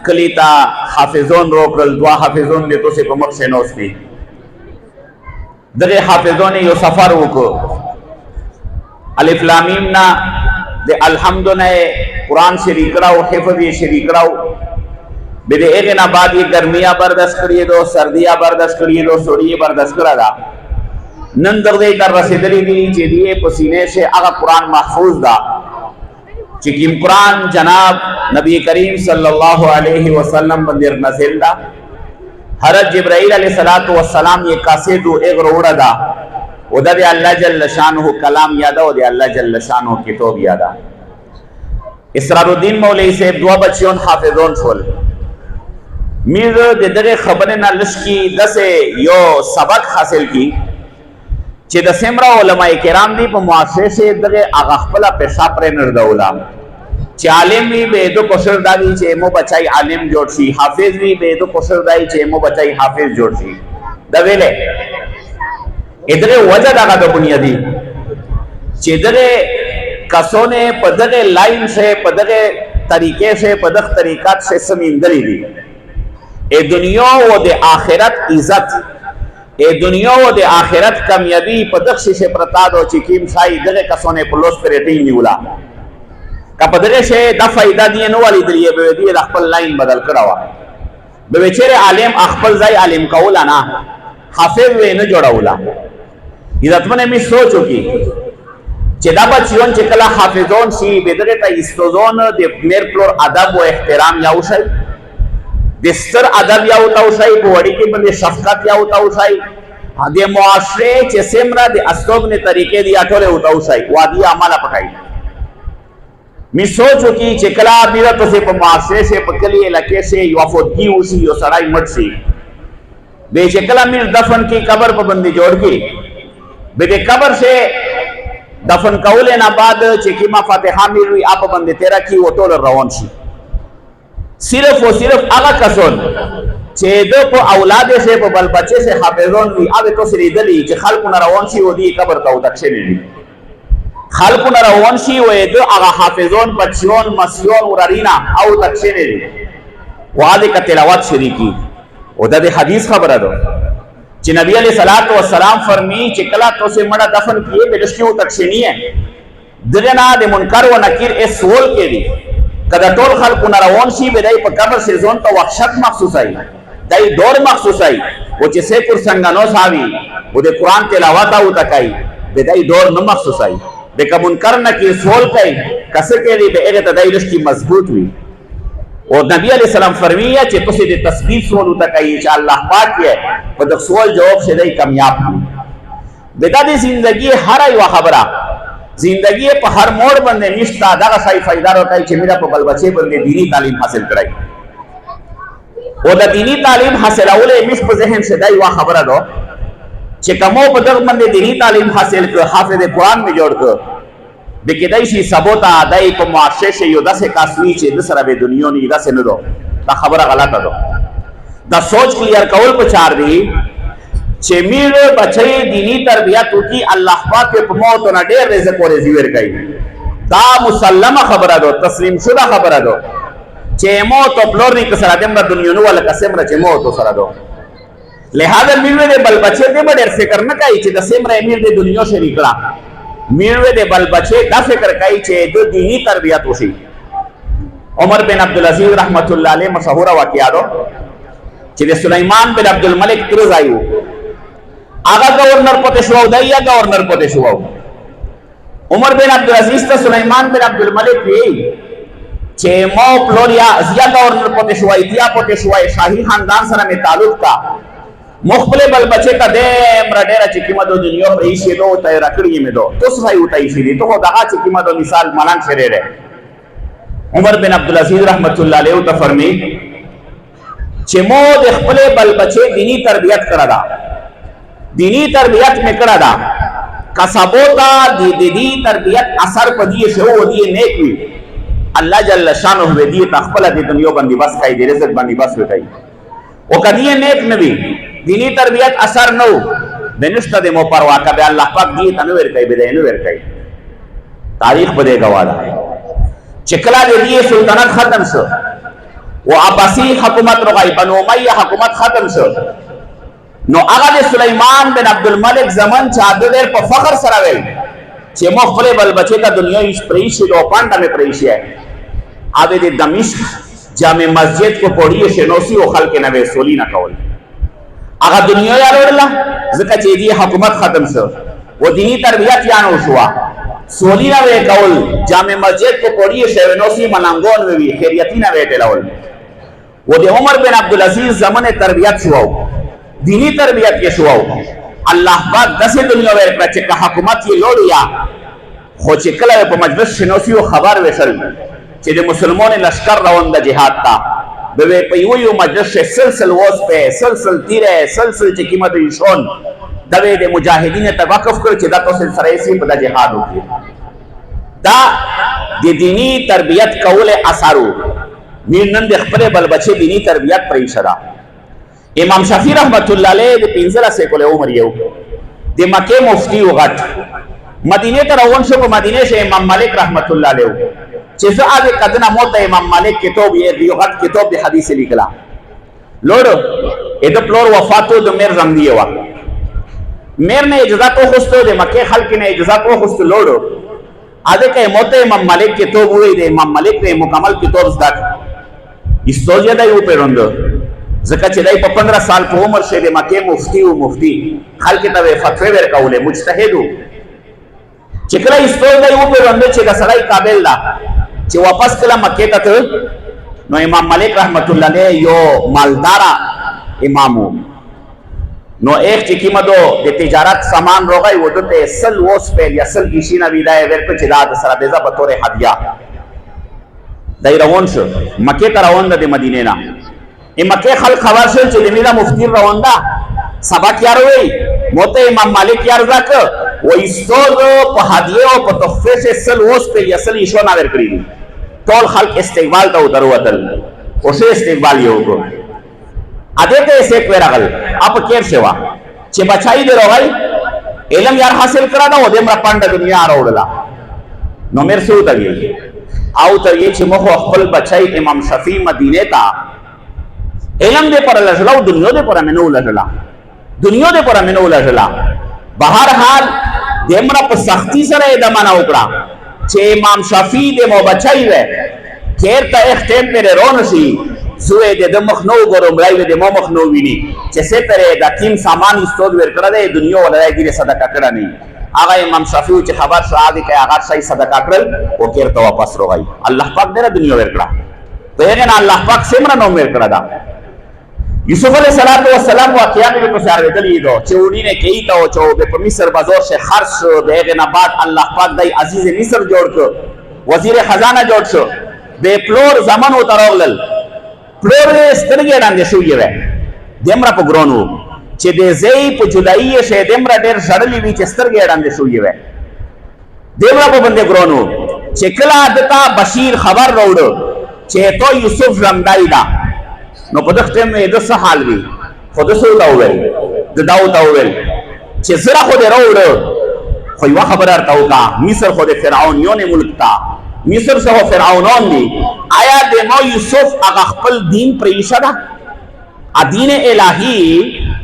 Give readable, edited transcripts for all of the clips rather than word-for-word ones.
کلیتا حافظون روکل دوا حافظون دې تو سه په مخ سے نوستی دغه حافظون یو سفر وکړو الف لام میم نا د الحمد نه قرآن شریک راو حفظ شریک راو به دې هغه نه بعد یې ګرمیا برداشت کړی دو سردیا برداشت کړی دو سړی برداشت کړا دا نن دغه تر رسیدلی دي چې دې پسینه سے هغه قرآن محفوظ دا چې کوم قرآن جناب نبی کریم صلی الله علیه وسلم باندې نازل دا حضرت جبرائیل علیہ الصلوۃ والسلام یہ کاسیدو ایک روڑا دا او دا اللہ جل شانہ کلام یادا او دا اللہ جل شانہ کتاب یادا اسرار الدین مولوی سے دو بچیون حافظون شول میر دے دغه خبریں نہ لشکی دسے یو سبق حاصل کی چې د سمرا علماء کرام دی په معاشره سے دغه هغه خپل پیشا پر نردولا چې عالم وی به دو کوشر دادی چې مو بچای عالم جوړ شي حافظ وی به دو کوشر دای چې مو بچای حافظ جوړ شي دا ویلې ادره وجه دا د بنیادی چې دغه کسونه په دغه لاین سے په دغه طریقے سے په دغه طریقات سے سمیندری دي ای دنیا و د آخرت عزت ای دنیا و د آخرت کامیابی په دغه سے پرتا دو چې کیم شای دغه کسونه په لوس پرېټی نیولا کا پدغه شه د فائدہ دی نو والی دی به دی خپل لاین بدل کړه به چیرې عالم خپل ځای عالم کولا نه حافظ و نه جوړولا عزتمن می سوچو کی چې دا بچیون چې کله حافظون شي به دغه ته استوزون د میر پلور ادب او احترام یاو شي د ستر ادب یاو تاو شي په وړي کې باندې شفقت یاو تاو شي د معاشره چې سمرا د استوګنه طریقې دی اټوله او تاو شي وادي عمله پټای می سوچو کی چې کلا بیرت سے په معاشره سے په کلی علاقے سے یو افودگی وسی یو سړای مټ سی به چې کلا میر دفن کی قبر په باندې جوړ کی به د قبر سے دفن کول نه بعد چې کی ما فاتحه میر وی اپ باندې تیرا کی و ټول روان شي صرف او صرف هغه کسون چې د په اولاد سے په بل بچے سے حافظون وی اوی تو سری دلی چې خلق نه روان شي و دی قبر ته وتښنی خلقو نه روان شي وې د هغه حافظون بچیون مسیون ورارینا او تکشنه دي واده ک تلاوت شریکی او د حدیث خبره ده چې نبی علیہ الصلوۃ والسلام فرمی چې کلا تو سے مړه دفن کیے بلشکیو تکشنی ہے دغه نه د منکر و نکیر اس سوال کې دي کدا ټول خلقو نه روان شي به دای په قبر سے زون ته وحشت محسوس ای دای دور محسوس ای او چې سے پر څنګه نو ساوی او د قران تلاوت او تکای به دای دور نه محسوس ای بکا منکر نہ کی سوال کئی کسے کے دی بے اگے تدائلش کی مضبوط ہوئی اور نبی علیہ السلام فرمیا چھے تو سے دی تسبیح سوال ہوتا کئی چھے اللہ پاک ہے فدق سوال جواب سے دی کامیاب ہوئی بتا دی زندگی ہر ایوہ خبرہ زندگی پا ہر موڑ بندے نشتا داغا سائی فائدار ہوتا ہے چھے میرا پا بل بچے بندے دینی تعلیم حاصل کرائی اور دا دینی تعلیم حاصل اولے مش پا ذہن سے دی ایوہ خبرہ دو چې کومو په دغه باندې دینی تعلیم حاصل کړ حافظ قرآن می جوړ کړ د کېدای شي سبوتا دای په معاشره شي یو داسې کاسوي چې د سره به دنیا نه داسې نه دو دا خبره غلطه ده دا سوچ کلیر کول پچار دی چې میر بچي دینی تربیت وکي الله پاک په موت نه ډېر رزق او رزق ورکړي دا مسلمه خبره ده تسلیم شده خبره ده چې موت په لور نه کسره د دنیا نو ولا قسم را چې موت سره ده لہذا میروے دے بل بچے دے بڑے فکر نہ کئی چھے دا سمرہ امیر دے دنیا شریکڑا میروے دے بل بچے دا فکر کئی چھے دو دینی تربیت ہوشی عمر بن عبدالعزیز رحمت اللہ علیہ مشہورہ واقعہ دو چھے دے سلیمان بن عبدالملک ترز آئیو آگا گورنر پوتے شواو دا یا گورنر پوتے شواو عمر بن عبدالعزیز تا سلیمان بن عبدالملک بھی چھے مو پلوریا ازیا گورنر پوتے شوائی دیا پوتے شوائی شاہی خاندان سره میں تعلق تا مخبل بل بچے کا دیم را ډیره چې قیمت د دنیا په ایشي دو ته راکړی مې دو تو صحیح وتای شي ته دغه چې قیمت د مثال ملان شری رہے عمر بن عبدالعزیز رحمت الله علیه ته فرمی چې مو د خپل بل بچے دینی تربیت کړه دا دینی تربیت میں کړه دا کسبوتا دی دینی تربیت اثر پدی شو دی نیک وی الله جل شانه دی تخپل د دنیا باندې بس کای دی رزق باندې بس وکای او کدی نیک نبی دینی تربیت اثر نو دنشتہ دے مو پروا کبے اللہ پاک دی تنویر کئی بدے نویر کئی تاریخ بدے گوادا چکلا دے دیئے سلطنت ختم سو و عباسی حکومت رغی بنو امیہ حکومت ختم شو نو هغه د سلیمان بن عبدالملک زمن چا د ډېر په فخر سره ویل چې مو خپل بل بچی ته دنیا هیڅ پریشي دو پانډه مې پریشي ہے آبے د دمشق جامع مسجد کو پوڑی شنوسی و خلق نوے سولی نہ کول اگا دنیا یا روڑلا ذکر چیزی حکومت ختم شو وہ دینی تربیت یانو شوا سولی نوے کول جامع مسجد کو پوڑی شنوسی منانگون میں بھی خیریتی نوے تلاول وہ دے عمر بن عبدالعزیز زمن تربیت شواو دینی تربیت کے شواو اللہ پاک دس دنیا ویر پر چکا حکومت یہ لوڑ یا خو چکلا پا مجلس شنوسی و خبر ویسل چې د مسلمانوں لشکر روان د جهاد تا به په یو مجلس سلسل ووس په سلسل تیره سلسل چې قیمت یشون د مجاهدین توقف کړ چې دا تاسو سره یې په جهاد وکړي دا د دینی تربیت کول اثرو مين نن د خپل بل بچي دینی تربیت پرې شدا امام شافعی رحمت الله علیه د 15 سیکول عمر یو د مکه مفتی وغټ مدینه ته روان شو په مدینه شه امام مالک رحمت الله علیه چې زه هغه قدنا موت امام مالک کتاب یې دی غټ کتاب د حدیث لیکلا لوړ اته پلور وفاتو د میر زمدی وا میر نے اجازت خوستو د مکه خلک نے اجازت خوستو لوړ اده کې موت امام مالک کتاب وې د امام مالک نے مکمل کتاب زده استوجه د یو پیروند زکه چې دای په 15 سال په عمر شه د مکه مفتی او مفتی خلک ته فتوا ورکوله مجتهد چې کله استوجه د یو پیروند چې د سړی قابل ده چې واپس کله مکه ته نو امام مالک رحمت الله علیه یو مالدارا امامو نو ایک چې کیمدو د تجارت سامان روغی ودته سل وس په یا سل کیشینا ویدای ورته چې دا سره د زبر تور هدیه دای روان شو مکه ته روان د مدینه نه مکه خلک خبر شول چې د میرا مفتی روان ده سبق یار وی موته امام مالک یار زک و استود په هدیه او په تحفه سے سل وس په یا سل شو نه ور کړی ټول خلک استقبال ته دروتل او شه استقبال یو کو اده ته سیک ورغل اپ کیر شوا چې بچای دی روغی علم یار حاصل کرا دا و دې مر پاند دنیا راوړلا نو مر سو دی او ته یې چې مخ خپل بچای امام شفیع مدینه تا علم دې پر لژلو دنیا دې پر منو لژلا دنیا دې پر منو لژلا بهر حال دې مر په سختی سره د معنا وکړه چې امام شفیع دې مو بچای و کیر ته اختم پر رونسی زوی د مخ نو ګورم راي د مو مخ نو ویني چې څه پرې د تیم سامان استود ور کړه د دنیا ولای دې صدقه کړه نه هغه امام شفیع چې خبر شاهد کې هغه صحیح صدقه کړل او کیر ته واپس روغی الله پاک دې دنیا ور کړه ته نه الله پاک سمره نو ور کړه دا یوسف علیہ السلام واقعا میں کو سارے دلی دو چوڑی نے کہی تو چو بے مصر بازور سے خرچ شو دے نہ بعد اللہ پاک دای عزیز مصر جوڑ کو وزیر خزانہ جوڑ شو بے پلور زمان اترولل پلور سترګې ډاندې شوې وې دمره په ګرونو چې دې زئی په جدایي شه دمره ډېر شړلې وی چې سترګې ډاندې شوې وې دمره په باندې ګرونو چې کله دتا بشیر خبر راوړ چې تو یوسف رمدای دا نو په دغه ټیم د څه حال وی خود سو دا ویل د داو دا ویل چې زرا خو دې راوړ خو یو خبر ارتاو کا مصر خو د فرعونیون ملک تا مصر سے ہو فرعونون دی آیا دیمو یوسف اگا خپل دین پریشا دا دین الہی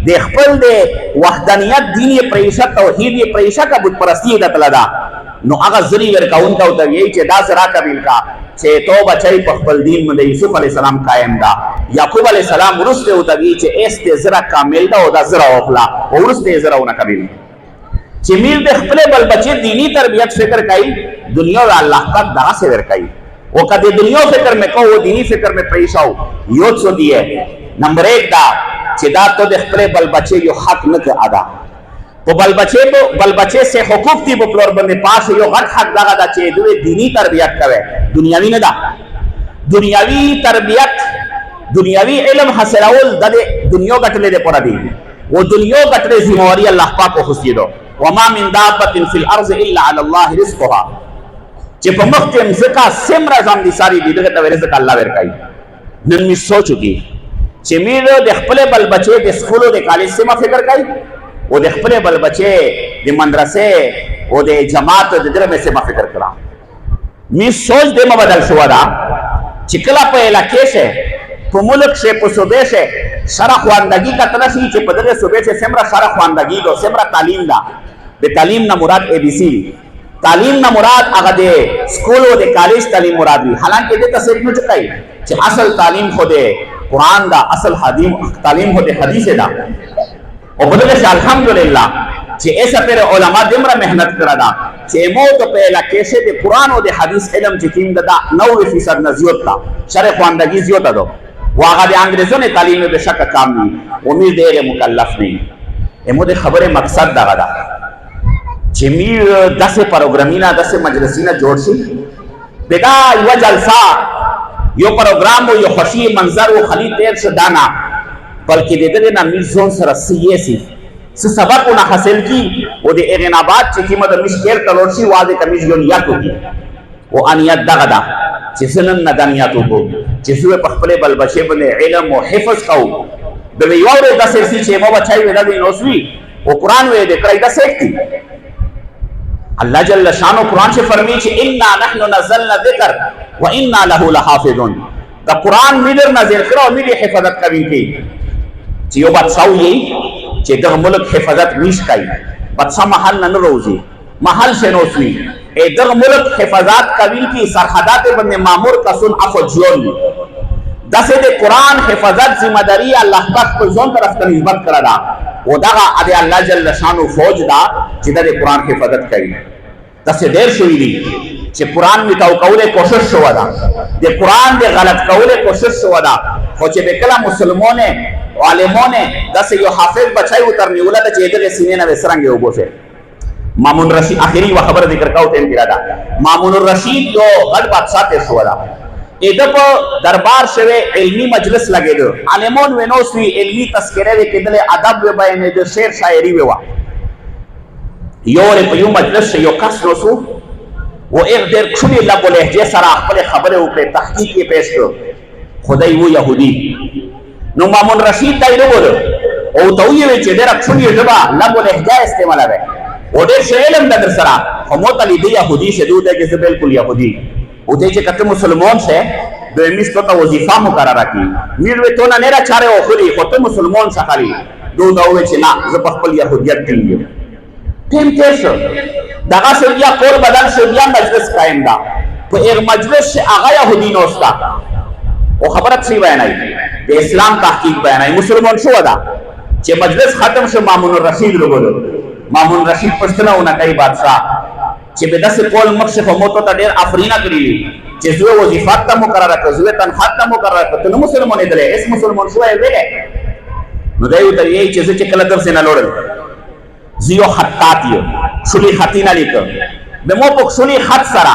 دے خپل دے وحدانیت دین پریشا توحید پریشا کا بت پرستی دا تلا دا نو اگا ذری ورکاون کا ہوتا یہی چے دا ذرا قبیل کا چے تو بچائی پا خپل دین مدے یوسف علیہ السلام قائم دا یعقوب علیہ السلام ورستے ہوتا گئی چے ایس تے ذرا کامل دا دا ذرا اوخلا ورستے ذرا ہونا قبیل چے میل دے خپلے بل بچے دینی تربیت فکر کئی دنیا و اللہ کا دا سے ورکائی وہ کدے دنیا فکر میں کہو وہ دینی فکر میں پریشاو یوت سو دیئے نمبر ایک دا چے دا تو دے خپلے بل بچے یو حق نک ادا وہ بل بچے سے حقوق تی بپلور بندے پاس یو غٹ حق دا دا چے دوے دینی تربیت کوئے دنیاوی ندا دنیاوی تربیت دنیاوی علم حاصل اول دا دے دنیا گٹلے دے پورا دی وہ دنیا گٹلے زمواری اللہ پاک کو خوشی دو وما من دابت فی الارض الا علی اللہ رزقها چې په مخ کې مزکا سمرا ځم دي ساری دي دغه ته رزق الله ورکای نن می سوچو کی چې میرو د خپل بل بچي د سکولو د کالج سم فکر کای او د خپل بل بچي د مدرسې او د جماعت د درمه سم فکر کړه می سوچ د ما بدل شو دا چې کله په علاقې شه په ملک شه په صوبې شه سره خواندگی کتل شي چې په دغه صوبې شه سمره سره خواندگی دو سمره تعلیم دا د تعلیم نه مراد اے بی سی تعلیم نه مراد هغه د سکول او د کالج تعلیم مراد وي حالانکه دې تصریح نه کوي چې اصل تعلیم خو د قرآن دا اصل تعلیم خو د حدیث دا او بلکه چې الحمدلله چې ایسا پر علماء دمره محنت کړه دا چې مو ته په علاقې شه د قرآن او د حدیث علم چې کیم دا 90% نه زیات تا شرع خواندگی زیات ده واغه د انګریزونو تعلیم به شک کام نه امید دی مکلف نه امو د خبره مقصد دا غدا چې میر داسې پروګرامینا داسې مجلسینا جوړ شي بدا یو جلسه یو پروګرام او یو خوشي منظر او خلی تیر شو دانا بلکې د دې نه میر ځون سره سیاسي سبقونه حاصل کی او د اغنابات چې کیمه د مشکل تلور شي واځي کمیږي نیاتو کی او انیت دغه دا چې سنن ندانیاتو کو چې سوه په خپل بل بچي باندې علم او حفظ کو د یو ورځ د سرسي چې مو بچای ودا دی نوسوي او قران وې د کړای د سېکتی الله جل شانو قران سے فرمی چې انا نحن نزلنا ذکر وانا له لحافظون دا قران مدر نازل کړو مې حفاظت کوي کی چې یو بادشاہ یې چې د ملک حفاظت نش کوي بادشاہ محل نه روزي محل شنوسوي دغه ملک حفاظت کوي کی سرحدات باندې مامور کسن افجون دسه د قران حفاظت ذمہ داری الله پاک په ځون طرف ته نسبت کړه دا او دغه الله جل شانو فوج دا چې د قران حفاظت کوي دسه ډیر شوې دي چې قران می تاو کوله کوشش شو دا د قران د غلط کوله کوشش شو دا خو چې به کله مسلمانونه عالمونه دسه یو حافظ بچای وتر نیوله د چې دغه سینې نه وسرنګ یو بوفه مامون رشید آخری و خبر ذکر کاو ټیم کې راځه مامون الرشید یو غټ بادشاہ ته شو دا ادب دربار شوه علمی مجلس لګیدو عالمون ونوسوی علمی تذکرې کېدل ادب و بیان د شعر شاعری و یو مجلس یو کس نوسو و ایک دیر کښلی لب لهجه سره خپل خبره وکړه تحقیق یې پیش کړ خدای و يهودي نو مامون رشید دای وروړ او ته یې چې ډېر کښلی ژبه لب لهجه استعمالوي او ډېر علم د سره هم ته لیدي يهودي شه دوی ته چې بالکل يهودي او دې چې کته مسلمان شه د میستو ته وظیفه مقرره کی میروي ته نه را چاره او خوري خو ته مسلمان څخه دوی دا وې چې نه زه په خپل يهودیت ټینګم ټیم تاسو دغه سړیا کور بدل شو بیا مجلس قائم دا په یو مجلس هغه يهودي نوستا او خبره څه بیانای د اسلام تحقیق بیانای مسلمان شو دا چې مجلس ختم شو مامون الرشید لګولو مامون رشید پښتنهونه کوي بادشاہ چې به داسې کول مخشه په موټو ته ډېر افرینا کړی چې زوی وظیفه ته مقرره کړ زوی تنخواه ته مقرره کړ نو مسلمان دې اس مسلمان شو یې ویل نو دوی ته یې چې کله درس نه لوړل زیو خطات یو شلی خطینا لیکو به مو په شلی خط سره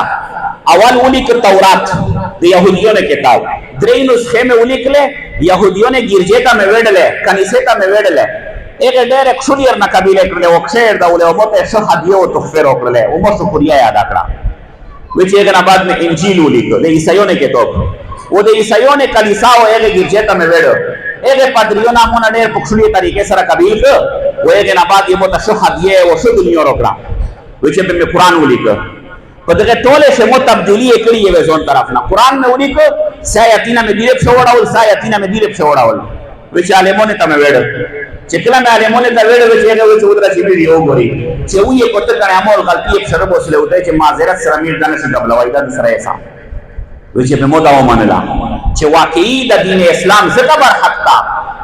اول ولیک تورات د يهوديونو کتاب درې نسخه مې ولیکله يهوديونو ګرځې ته مې وړلې کنيسه ته مې وړلې ایک ډېر شولیر نه قبيله کړل او خیر دا ولې مو ته څه هدیه او تحفه ورکړل او مو شکریا یاد کړه وچ یې نه بعد میں انجیل ولیکو د عیسایونو کتاب او د عیسایونو کلیسا او هغه ګرځې ته مې وړو هغه پادریونو مونږ ډېر په شولې طریقې سره قبیل کړ او هغه نه بعد یې مو ته څه هدیه او څه دنیا ورکړه وچ په مې قران ولیکو په دغه ټوله شه مو تبدیلی کړی یې ځون طرف نه قران مې ولیکو سایتینا مې دیره په وړاول سایتینا مې دیره په وړاول وچ عالمونه ته مې وړو چې کله مې عالمونه ته وړو چې هغه وچ ودره چې ویډیو وګوري چې وې کوته کنه امول غلطي یې سره بوسله وته چې معذرت سره مې دانه څنګه بلوي دا سره یې سام وچ په مو دا ومنلا چې واقعي د دین اسلام څخه بر حق تا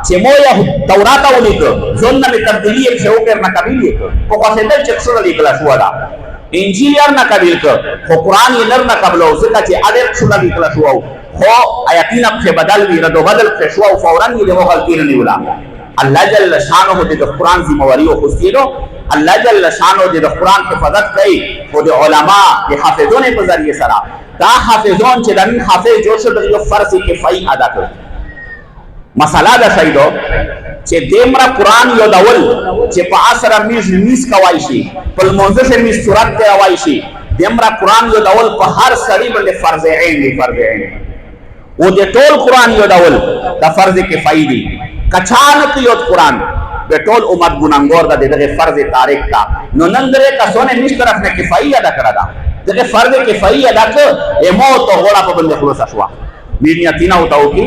چې مو یو تورات ولیکو ځون نه تبدیلی یې شو کړ نه قبیل یې په خاصه د چکسره لیکل شو دا انجیل یې نه قبیل کړ خو قران یې نه قبلو ځکه چې اړ څه لیکل شو خو آیاتونه په بدل وی ردو بدل شو او فورا یې له غلطی نه نیولا الله جل شانه د قران ذمہواری او خصيرو الله جل شانه د قران حفاظت کوي او د علما د حافظونو په ذریعہ سره دا حافظون چې د حافظ جوړ شو د یو فرض کفایي ادا کړ مساله دا شایدو چې دمر قران یو ډول چې په اثر میز کوي شي په موضوع سره میز صورت ته راوي شي دمر قران یو ډول په هر سړي باندې فرض عین دی فرض عین او د ټول قران یو ډول د فرض کفایي دی کچانک یو قران د ټول امت ګناګور د دغه فرض تاریخ تا نو نن درې کسونه نش طرف نه کفایي ادا کړه دا دغه فرض کفایي ادا کړ ایمو ته غوړه په باندې خلاص شو میرنیا تینا وتاو کی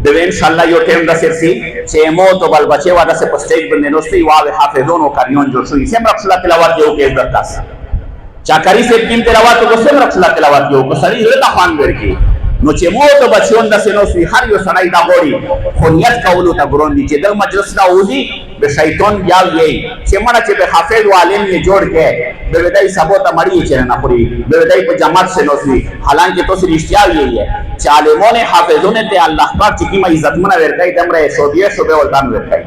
به ان شاء الله یو ټیم د سرسي چې مو تو بل بچي واده سه پسټیج باندې نوستي واو حافظون او کاریون جوړ شوی سم رسول الله تلاوت یو کې د تاسو چاکری سے ټیم تلاوت کو سم رسول الله تلاوت یو کو سړی له خوان ورکی نو چې مو ته بچون د سينوسي هر یو سړی دا غوړي خو نیت کولو ته ګرون دي چې د مجلس نه وځي به شیطان یا یې چې مړه چې به حافظ او عالم نه جوړ کې به ودای سبو ته مړی چې نه خوري به ودای په جماعت سينوسي حالانکه تو سری اشتیا یې چې عالمونه حافظونه ته الله پاک چې کی عزت منه ورکای دمره سعودیه شوبه ولدان ورکای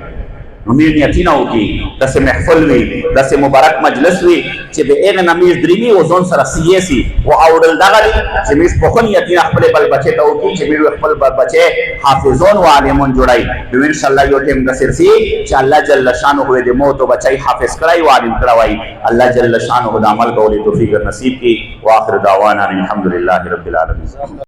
نو میر نیتینا وکي داسې محفل وي داسې مبارک مجلس وي چې به هغه نمیز درېمي او ځون سره سیاسي او اورل دغه دي چې میر په خو نیتینا خپل بل بچي ته وکي چې میر خپل بل بچي حافظون او عالمون جوړای نو ان شاء الله یو ټیم د سرسي چې الله جل شانه دې موت او بچي حافظ کړای او عالم کړوای الله جل شانه د عمل کولو توفیق نصیب کی واخر دعوانا الحمدلله رب العالمین.